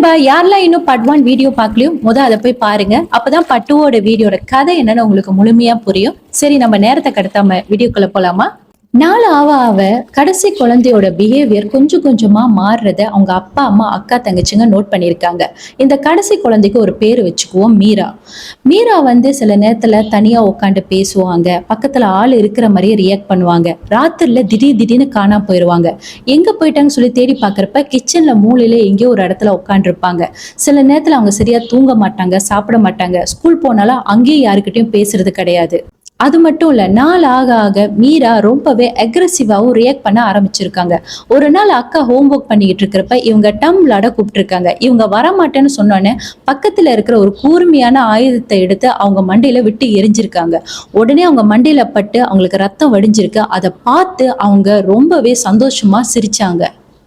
நண்பா, யாரெல்லாம் இன்னும் பார்ட் 1 வீடியோ பார்க்கலையோ அதை போய் பாருங்க. அப்பதான் பார்ட் 2 வீடியோட கதை என்னன்னு உங்களுக்கு முழுமையா புரியும். சரி, நம்ம நேரத்தை கடத்தாம வீடியோக்குள்ள போலாமா? நாள் ஆவ ஆவ கடைசி குழந்தையோட பிஹேவியர் கொஞ்சம் கொஞ்சமா மாறுறத அவங்க அப்பா அம்மா அக்கா தங்கச்சிங்க நோட் பண்ணியிருக்காங்க. இந்த கடைசி குழந்தைக்கு ஒரு பேர் வச்சுக்குவோம், மீரா. மீரா சில நேரத்துல தனியா உட்காந்து பேசுவாங்க, பக்கத்துல ஆள் இருக்கிற மாதிரியே ரியாக்ட் பண்ணுவாங்க. ராத்திரில திடீர்னு காணாம போயிருவாங்க. எங்க போயிட்டாங்கன்னு சொல்லி தேடி பாக்குறப்ப கிச்சன்ல மூலையில எங்கேயோ ஒரு இடத்துல உட்காந்து இருப்பாங்க. சில நேரத்துல அவங்க சரியா தூங்க மாட்டாங்க, சாப்பிட மாட்டாங்க. ஸ்கூல் போனாலும் அங்கேயும் யாருக்கிட்டையும் பேசுறது கிடையாது. அது மட்டும் இல்ல, நாள் ஆக ஆக மீரா ரொம்பவே அக்ரெசிவாவும் ரியாக்ட் பண்ண ஆரம்பிச்சிருக்காங்க. ஒரு நாள் அக்கா ஹோம் ஒர்க் பண்ணிக்கிட்டு இருக்கிறப்ப இவங்க டம் விளாட கூப்பிட்டுருக்காங்க. இவங்க வரமாட்டேன்னு சொன்னோன்னே பக்கத்துல இருக்கிற ஒரு கூர்மையான ஆயுதத்தை எடுத்து அவங்க மண்டையில விட்டு எரிஞ்சிருக்காங்க. உடனே அவங்க மண்டையில பட்டு அவங்களுக்கு ரத்தம் வடிஞ்சிருக்கு. அதை பார்த்து அவங்க ரொம்பவே சந்தோஷமா சிரிச்சாங்க.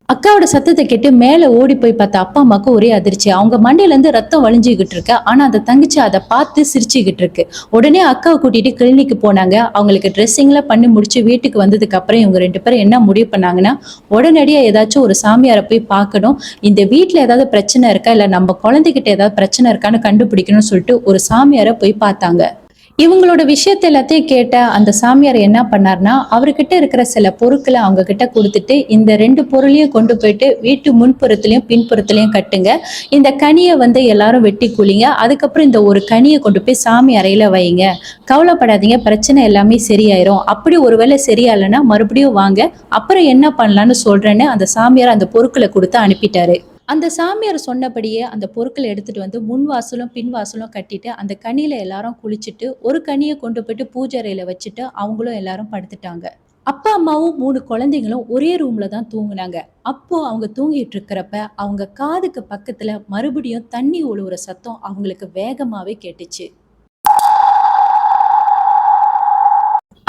அக்காவோட சத்தத்தை கேட்டு மேல ஓடி போய் பார்த்த அப்பா அம்மாவுக்கு ஒரே அதிர்ச்சி. அவங்க மண்டையில இருந்து ரத்தம் வழிஞ்சுக்கிட்டு இருக்கு. ஆனா அந்த தங்கச்சி அதை பார்த்து சிரிச்சுக்கிட்டு இருக்கு. உடனே அக்காவை கூட்டிட்டு கிளினிக்கு போனாங்க. அவங்களுக்கு ட்ரெஸ்ஸிங் எல்லாம் பண்ணி முடிச்சு வீட்டுக்கு வந்ததுக்கு அப்புறம் இவங்க 2 பேரும் என்ன முடிவு பண்ணாங்கன்னா, உடனடியா ஏதாச்சும் ஒரு சாமியாரை போய் பார்க்கணும். இந்த வீட்டுல ஏதாவது பிரச்சனை இருக்கா, இல்ல நம்ம குழந்தைகிட்ட ஏதாவது பிரச்சனை இருக்கான்னு கண்டுபிடிக்கணும்னு சொல்லிட்டு ஒரு சாமியாரை போய் பார்த்தாங்க. இவங்களோட விஷயத்த எல்லாத்தையும் கேட்ட அந்த சாமியார் என்ன பண்ணார்னா, அவர்கிட்ட இருக்கிற சில பொருட்களை அவங்க கிட்ட கொடுத்துட்டு, இந்த 2 பொருளையும் கொண்டு போயிட்டு வீட்டு முன்புறத்திலையும் பின்புறத்திலையும் கட்டுங்க. இந்த கனியை எல்லாரும் வெட்டி குளிங்க. அதுக்கப்புறம் இந்த ஒரு கனியை கொண்டு போய் சாமி அறையில வைங்க. கவலைப்படாதீங்க, பிரச்சனை எல்லாமே சரியாயிரும். அப்படி ஒருவேளை சரியாயில்லைன்னா மறுபடியும் வாங்க, அப்புறம் என்ன பண்ணலான்னு சொல்றேன்னு அந்த சாமியார் அந்த பொருட்களை கொடுத்து அனுப்பிட்டாரு. அந்த சாமியார் சொன்னபடியே அந்த பொருட்களை எடுத்துட்டு முன் வாசலும் பின் வாசலும் கட்டிட்டு அந்த கனியில எல்லாரும் குளிச்சுட்டு ஒரு கனியை கொண்டு போயிட்டு பூஜை அறையில வச்சுட்டு அவங்களும் எல்லாரும் படுத்துட்டாங்க. அப்பா அம்மாவும் 3 குழந்தைங்களும் ஒரே ரூம்ல தான் தூங்குனாங்க. அப்போ அவங்க தூங்கிட்டு இருக்கிறப்ப அவங்க காதுக்கு பக்கத்துல மறுபடியும் தண்ணி ஒழுகுற சத்தம் அவங்களுக்கு வேகமாவே கேட்டுச்சு.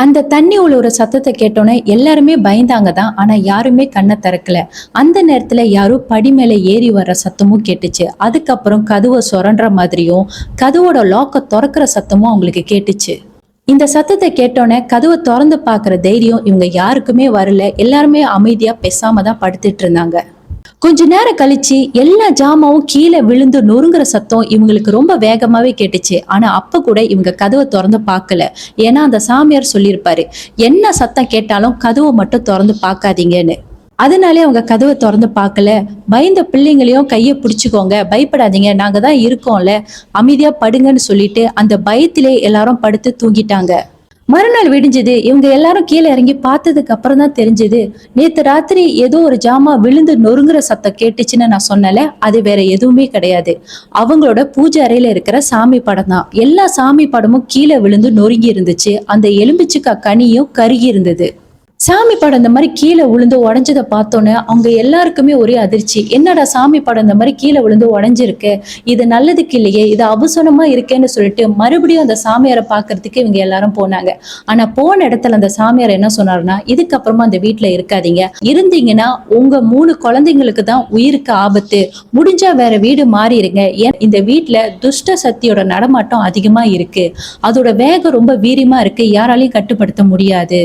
அந்த தண்ணி உழுவுற சத்தத்தை கேட்டோன்னே எல்லாருமே பயந்தாங்க தான். ஆனா யாருமே கண்ணை திறக்கல. அந்த நேரத்துல யாரும் படி மேல ஏறி வர்ற சத்தமும் கேட்டுச்சு. அதுக்கப்புறம் கதவை சுரண்டுற மாதிரியும் கதவோட லாக்கை திறக்கிற சத்தமும் அவங்களுக்கு கேட்டுச்சு. இந்த சத்தத்தை கேட்டோன்னே கதவை திறந்து பாக்குற தைரியம் இவங்க யாருக்குமே வரல. எல்லாருமே அமைதியா பேசாம தான் படுத்துட்டு இருந்தாங்க. கொஞ்ச நேரம் கழிச்சு எல்லா ஜாமாவும் கீழே விழுந்து நொறுங்குற சத்தம் இவங்களுக்கு ரொம்ப வேகமாவே கேட்டுச்சு. ஆனா அப்ப கூட இவங்க கதவை திறந்து பார்க்கல. ஏன்னா அந்த சாமியார் சொல்லியிருப்பாரு, என்ன சத்தம் கேட்டாலும் கதவை மட்டும் திறந்து பார்க்காதீங்கன்னு. அதனாலே அவங்க கதவை திறந்து பார்க்கல. பயந்த பிள்ளைங்களையும் கையை பிடிச்சுக்கோங்க, பயப்படாதீங்க, நாங்க தான் இருக்கோம்ல, அமைதியா படுங்கன்னு சொல்லிட்டு அந்த பயத்திலே எல்லாரும் படுத்து தூங்கிட்டாங்க. மறுநாள் விடிஞ்சது. இவங்க எல்லாரும் கீழே இறங்கி பார்த்ததுக்கு அப்புறம் தான் தெரிஞ்சது, நேத்து ராத்திரி ஏதோ ஒரு ஜாமா விழுந்து நொறுங்குற சத்தம் கேட்டுச்சுன்னு நான் சொன்னல, அது வேற எதுவுமே கிடையாது. அவங்களோட பூஜை அறையில இருக்கிற சாமி படம் தான். எல்லா சாமி படமும் கீழே விழுந்து நொறுங்கி இருந்துச்சு. அந்த எலும்பிச்சுக்கா கனியும் கருகி இருந்தது. சாமி படம் இந்த மாதிரி கீழே விழுந்து உடஞ்சதை பார்த்தோன்னே அவங்க எல்லாருக்குமே ஒரே அதிர்ச்சி. என்னடா சாமி படம் இந்த மாதிரி கீழே விழுந்து உடஞ்சிருக்கு, இது நல்லதுக்கு இல்லையே, இது அபசனமா இருக்கேன்னு சொல்லிட்டு மறுபடியும் அந்த சாமியாரை பார்க்கறதுக்கு இவங்க எல்லாரும் போனாங்க. ஆனா போன இடத்துல அந்த சாமியார் என்ன சொன்னாருன்னா, இதுக்கப்புறமா அந்த வீட்டுல இருக்காதீங்க, இருந்தீங்கன்னா உங்க 3 குழந்தைங்களுக்கு தான் உயிருக்கு ஆபத்து, முடிஞ்சா வேற வீடு மாறிடுங்க. ஏன் இந்த வீட்டுல துஷ்ட சக்தியோட நடமாட்டம் அதிகமா இருக்கு, அதோட வேகம் ரொம்ப வீரியமா இருக்கு, யாராலையும் கட்டுப்படுத்த முடியாது.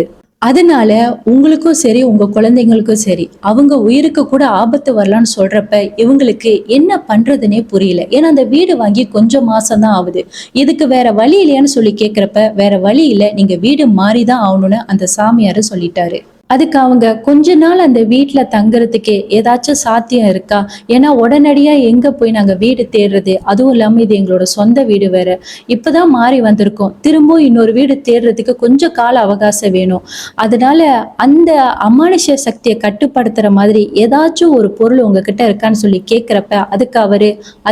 அதனால உங்களுக்கும் சரி உங்க குழந்தைங்களுக்கும் சரி அவங்க உயிருக்கு கூட ஆபத்து வரலான்னு சொல்றப்ப இவங்களுக்கு என்ன பண்றதுன்னே புரியல. ஏன்னா அந்த வீடு வாங்கி கொஞ்சம் மாசம் தான் ஆகுது. இதுக்கு வேற வழி இல்லையான்னு சொல்லி கேக்குறப்ப வேற வழி இல்லை, நீங்க வீடு மாறிதான் ஆகணும்னு அந்த சாமியாரு சொல்லிட்டாரு. அதுக்கு அவங்க கொஞ்ச நாள் அந்த வீட்டுல தங்குறதுக்கு ஏதாச்சும் சாத்தியம் இருக்கா, ஏன்னா உடனடியா எங்க போய் நாங்க வீடு தேடுறது, அதுவும் இல்லாம இது எங்களோட சொந்த வீடு வேற, இப்பதான் மாறி வந்திருக்கோம், திரும்ப இன்னொரு வீடு தேடுறதுக்கு கொஞ்சம் கால அவகாசம் வேணும். அதனால அந்த அமானுஷ்ய சக்தியை கட்டுப்படுத்துற மாதிரி ஏதாச்சும் ஒரு பொருள் உங்ககிட்ட இருக்கான்னு சொல்லி கேக்குறப்ப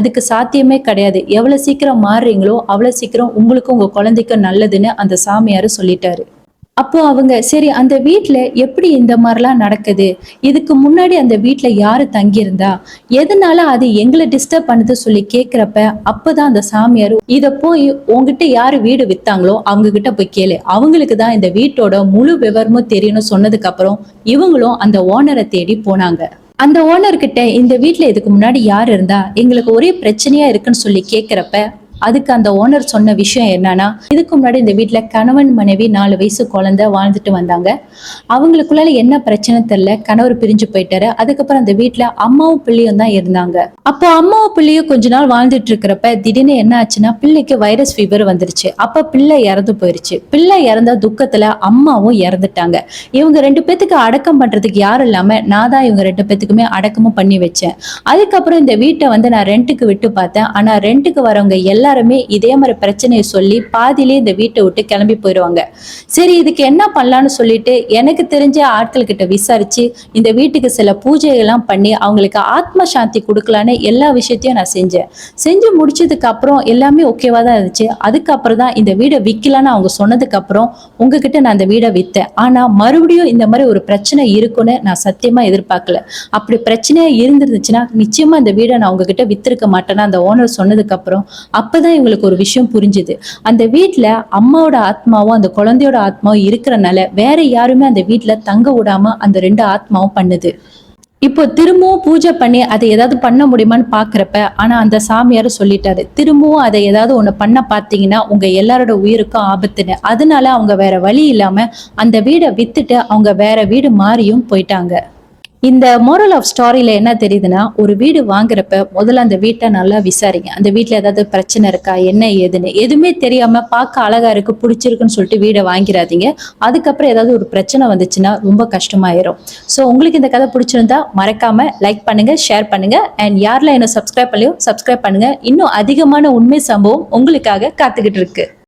அதுக்கு சாத்தியமே கிடையாது, எவ்வளவு சீக்கிரம் மாறுறீங்களோ அவ்வளவு சீக்கிரம் உங்களுக்கும் உங்க குழந்தைக்கும் நல்லதுன்னு அந்த சாமியாரு சொல்லிட்டாரு. அப்போ அவங்க சரி, அந்த வீட்டுல எப்படி இந்த மாதிரிலாம் நடக்குது, இதுக்கு முன்னாடி அந்த வீட்டுல யாரு தங்கியிருந்தா, எதனால அது எங்களை டிஸ்டர்ப் பண்ணுது சொல்லி கேக்குறப்ப அப்பதான் அந்த சாமியார், இத போய் உங்ககிட்ட யாரு வீடு வித்தாங்களோ அவங்க கிட்ட போய் கேளு, அவங்களுக்கு தான் இந்த வீட்டோட முழு விவரமும் தெரியணும் சொன்னதுக்கு அப்புறம் இவங்களும் அந்த ஓனரை தேடி போனாங்க. அந்த ஓனர் கிட்ட இந்த வீட்டுல இதுக்கு முன்னாடி யாரு இருந்தா, எங்களுக்கு ஒரே பிரச்சனையா இருக்குன்னு சொல்லி கேக்குறப்ப அதுக்கு அந்த ஓனர் சொன்ன விஷயம் என்னன்னா, இதுக்கு முன்னாடி இந்த வீட்ல கணவன் மனைவி 4 வயசு குழந்தை வாழ்ந்துட்டு வந்தாங்க. அவங்களுக்குள்ள என்ன பிரச்சனை தெரியல, கணவர் பிரிஞ்சு போயிட்டாரு. அதுக்கப்புறம் அந்த வீட்ல அம்மாவும் பிள்ளையும் தான் இருந்தாங்க. அப்போ அம்மாவும் பிள்ளையும் கொஞ்ச நாள் வாழ்ந்துட்டு இருக்கிறப்ப திடீர்னு என்ன ஆச்சுன்னா, பிள்ளைக்கு வைரஸ் ஃபீவர் வந்துருச்சு. அப்ப பிள்ளை இறந்து போயிருச்சு. பிள்ளை இறந்த துக்கத்துல அம்மாவும் இறந்துட்டாங்க. இவங்க 2 பேத்துக்கு அடக்கம் பண்றதுக்கு யாரும் இல்லாம நான் தான் இவங்க 2 பேத்துக்குமே அடக்கமும் பண்ணி வச்சேன். அதுக்கப்புறம் இந்த வீட்டை நான் ரெண்டுக்கு விட்டு பார்த்தேன். ஆனா ரெண்டுக்கு வரவங்க எல்லாருமே இதே மாதிரி பிரச்சனையை சொல்லி பாதியிலே இந்த வீட்டை விட்டு கிளம்பி போயிடுவாங்க. சரி, இதுக்கு என்ன பண்ணலாம்னு சொல்லிட்டு எனக்கு தெரிஞ்ச ஆட்கள் கிட்ட விசாரிச்சு இந்த வீட்டுக்கு சில பூஜைகள்லாம் பண்ணி அவங்களுக்கு ஆத்ம சாந்தி கொடுக்கலான்னு எல்லா விஷயத்தையும் நான் செஞ்சு முடிச்சதுக்கு அப்புறம் எல்லாமே ஓகேவா தான் இருந்துச்சு. அதுக்கப்புறம் தான் இந்த வீடை விற்கலான்னு அவங்க சொன்னதுக்கு அப்புறம் உங்ககிட்ட நான் அந்த வீடை வித்தேன். ஆனா மறுபடியும் இந்த மாதிரி ஒரு பிரச்சனை இருக்குன்னு நான் சத்தியமா எதிர்பார்க்கல. அப்படி பிரச்சனையா இருந்துருந்துச்சுன்னா நிச்சயமா இந்த வீடை நான் உங்ககிட்ட வித்திருக்க மாட்டேன்னா அந்த ஓனர் சொன்னதுக்கு அப்புறம் அப்பதான் இவங்களுக்கு ஒரு விஷயம் புரிஞ்சுது. அந்த வீட்டுல அம்மாவோட ஆத்மாவும் அந்த குழந்தையோட ஆத்மாவும் இருக்கிறனால வேற யாருமே அந்த வீட்டுல தங்க விடாம அந்த 2 ஆத்மாவும் பண்ணுது. இப்போ திரும்பவும் பூஜை பண்ணி அதை ஏதாவது பண்ண முடியுமான்னு பாக்குறப்ப ஆனா அந்த சாமியார் சொல்லிட்டாரு, திரும்பவும் அதை ஏதாவது ஒண்ணு பண்ண பாத்தீங்கன்னா உங்க எல்லாரோட உயிருக்கும் ஆபத்துன்னு. அதனால அவங்க வேற வழி இல்லாம அந்த வீடை வித்துட்டு அவங்க வேற வீடு மாறியும் போயிட்டாங்க. இந்த மோரல் ஆஃப் ஸ்டாரியில என்ன தெரியுதுன்னா, ஒரு வீடு வாங்குறப்ப முதல்ல அந்த வீட்டை நல்லா விசாரிங்க. அந்த வீட்டுல ஏதாவது பிரச்சனை இருக்கா, என்ன ஏதுன்னு எதுவுமே தெரியாம பார்க்க அழகா இருக்கு பிடிச்சிருக்குன்னு சொல்லிட்டு வீடை வாங்கிடாதீங்க. அதுக்கப்புறம் ஏதாவது ஒரு பிரச்சனை வந்துச்சுன்னா ரொம்ப கஷ்டமாயிரும். ஸோ உங்களுக்கு இந்த கதை பிடிச்சிருந்தா மறக்காம லைக் பண்ணுங்க, ஷேர் பண்ணுங்க. அண்ட் யாரெல்லாம் என்ன சப்ஸ்கிரைப் பண்ணலையோ சப்ஸ்கிரைப் பண்ணுங்க. இன்னும் அதிகமான உண்மை சம்பவம் உங்களுக்காக காத்துக்கிட்டு இருக்கு.